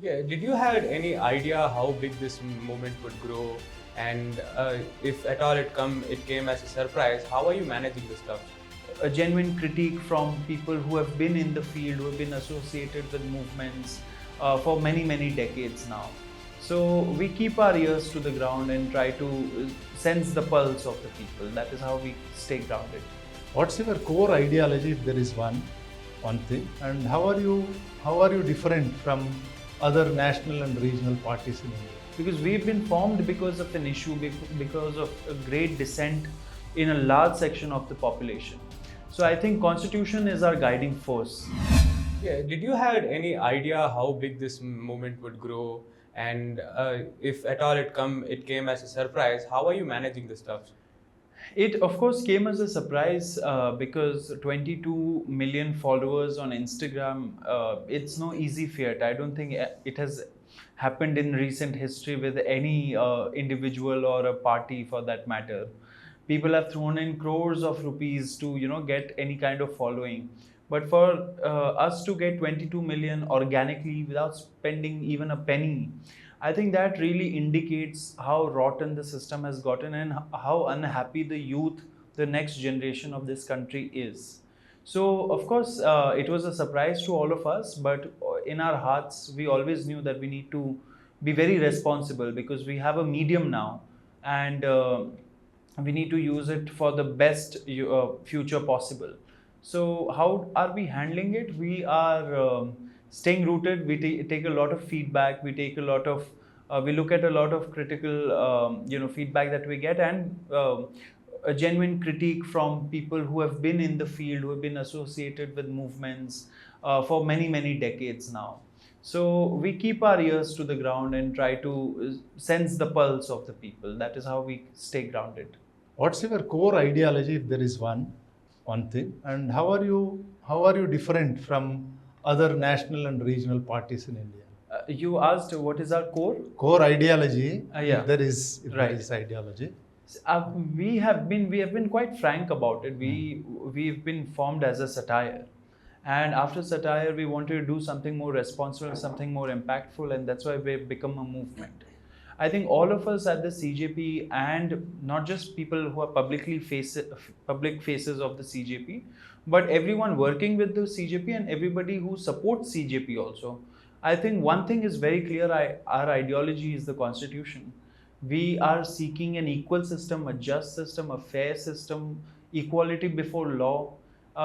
Yeah, did you had any idea how big this movement would grow, and if at all it came as a surprise? How are you managing this stuff? A genuine critique from people who have been in the field, who have been associated with movements for many decades now. So we keep our ears to the ground and try to sense the pulse of the people. That is how we stay grounded. What's your core ideology, if there is one thing, and how are you different from other national and regional parties in India? Because we've been formed because of an issue, because of a great dissent in a large section of the population. So I think Constitution is our guiding force. Yeah, did you had any idea how big this movement would grow, and if at all it came as a surprise? How are you managing this stuff? It of course came as a surprise because 22 million followers on Instagram, it's no easy feat. I don't think it has happened in recent history with any individual or a party for that matter. People have thrown in crores of rupees to get any kind of following. But for us to get 22 million organically without spending even a penny, I think that really indicates how rotten the system has gotten and how unhappy the youth, the next generation of this country is. So, of course, it was a surprise to all of us, but in our hearts, we always knew that we need to be very responsible because we have a medium now, and we need to use it for the best future possible. So how are we handling it? We are staying rooted. We take a lot of feedback. We take a lot of we look at a lot of critical feedback that we get, and a genuine critique from people who have been in the field, who have been associated with movements for many decades now. So we keep our ears to the ground and try to sense the pulse of the people. That is how we stay grounded. What's your core ideology, if there is one thing, and how are you different from other national and regional parties in India? You asked what is our core? Core ideology, Yeah. if there is Right. ideology. We have been quite frank about it. We've been formed as a satire, and after satire, we wanted to do something more responsible, something more impactful, and that's why we've become a movement. I think all of us at the CJP, and not just people who are public faces of the CJP, but everyone working with the CJP and everybody who supports CJP also. I think one thing is very clear, our ideology is the Constitution. We are seeking an equal system, a just system, a fair system, equality before law.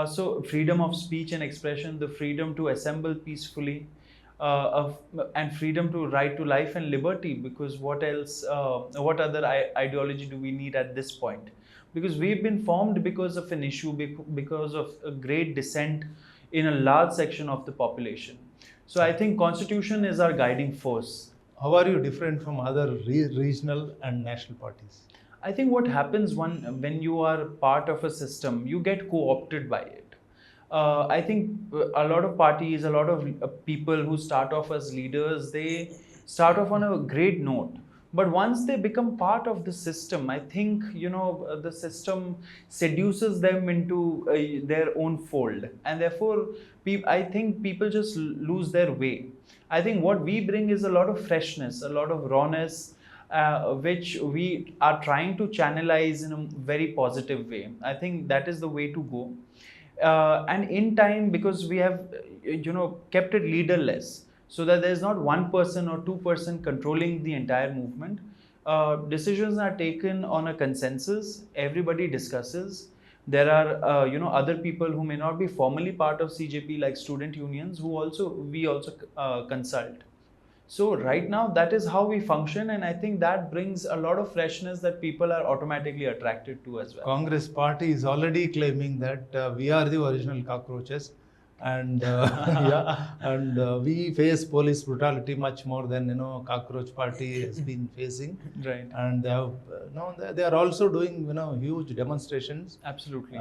So freedom of speech and expression, the freedom to assemble peacefully, and freedom to right to life and liberty, because what else, what other ideology do we need at this point? Because we've been formed because of an issue, because of a great dissent in a large section of the population. So I think Constitution is our guiding force. How are you different from other regional and national parties? I think what happens when you are part of a system, you get co-opted by it. I think a lot of parties, a lot of people who start off as leaders, they start off on a great note. But once they become part of the system, I think the system seduces them into their own fold, and therefore, I think people just lose their way. I think what we bring is a lot of freshness, a lot of rawness, which we are trying to channelize in a very positive way. I think that is the way to go. And in time, because we have kept it leaderless, so that there's not one person or two-person controlling the entire movement. Decisions are taken on a consensus. Everybody discusses. There are other people who may not be formally part of CJP, like student unions, who we also consult. So right now, that is how we function, and I think that brings a lot of freshness that people are automatically attracted to as well. Congress party is already claiming that we are the original cockroaches, and we face police brutality much more than cockroach party has been facing. Right. And they have they are also doing huge demonstrations. Absolutely.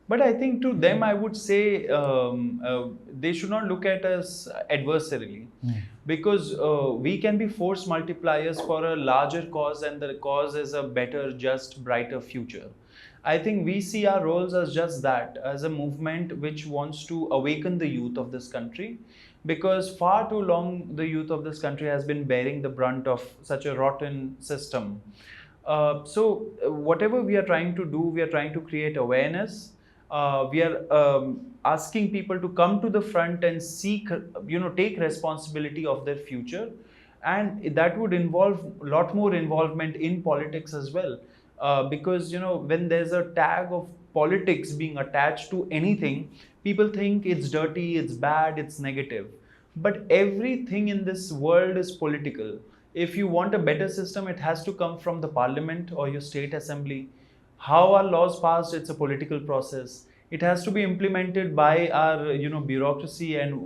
But I think to them, I would say they should not look at us adversarially, because we can be force multipliers for a larger cause, and the cause is a better, just, brighter future. I think we see our roles as just that, as a movement which wants to awaken the youth of this country, because far too long the youth of this country has been bearing the brunt of such a rotten system. Whatever we are trying to do, we are trying to create awareness. We are asking people to come to the front and seek, take responsibility of their future, and that would involve a lot more involvement in politics as well. Because when there's a tag of politics being attached to anything, people think it's dirty, it's bad, it's negative. But everything in this world is political. If you want a better system, it has to come from the parliament or your state assembly. How are laws passed? It's a political process. It has to be implemented by our bureaucracy and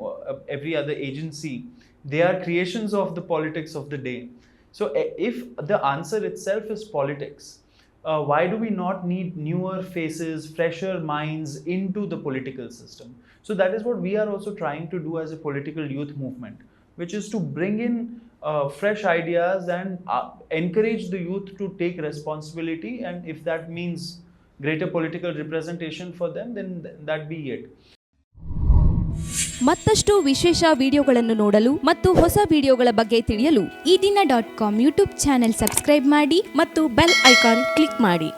every other agency. They are creations of the politics of the day. So if the answer itself is politics, why do we not need newer faces, fresher minds into the political system? So that is what we are also trying to do as a political youth movement, which is to bring in fresh ideas and encourage the youth to take responsibility. And if that means greater political representation for them, then that be it. ಮತ್ತಷ್ಟು ವಿಶೇಷ ವಿಡಿಯೋಗಳನ್ನು ನೋಡಲು ಮತ್ತು ಹೊಸ ವಿಡಿಯೋಗಳ ಬಗ್ಗೆ ತಿಳಿಯಲು eDina.com YouTube channel subscribe ಮಾಡಿ ಮತ್ತು ಬೆಲ್ ಐಕಾನ್ ಕ್ಲಿಕ್ ಮಾಡಿ.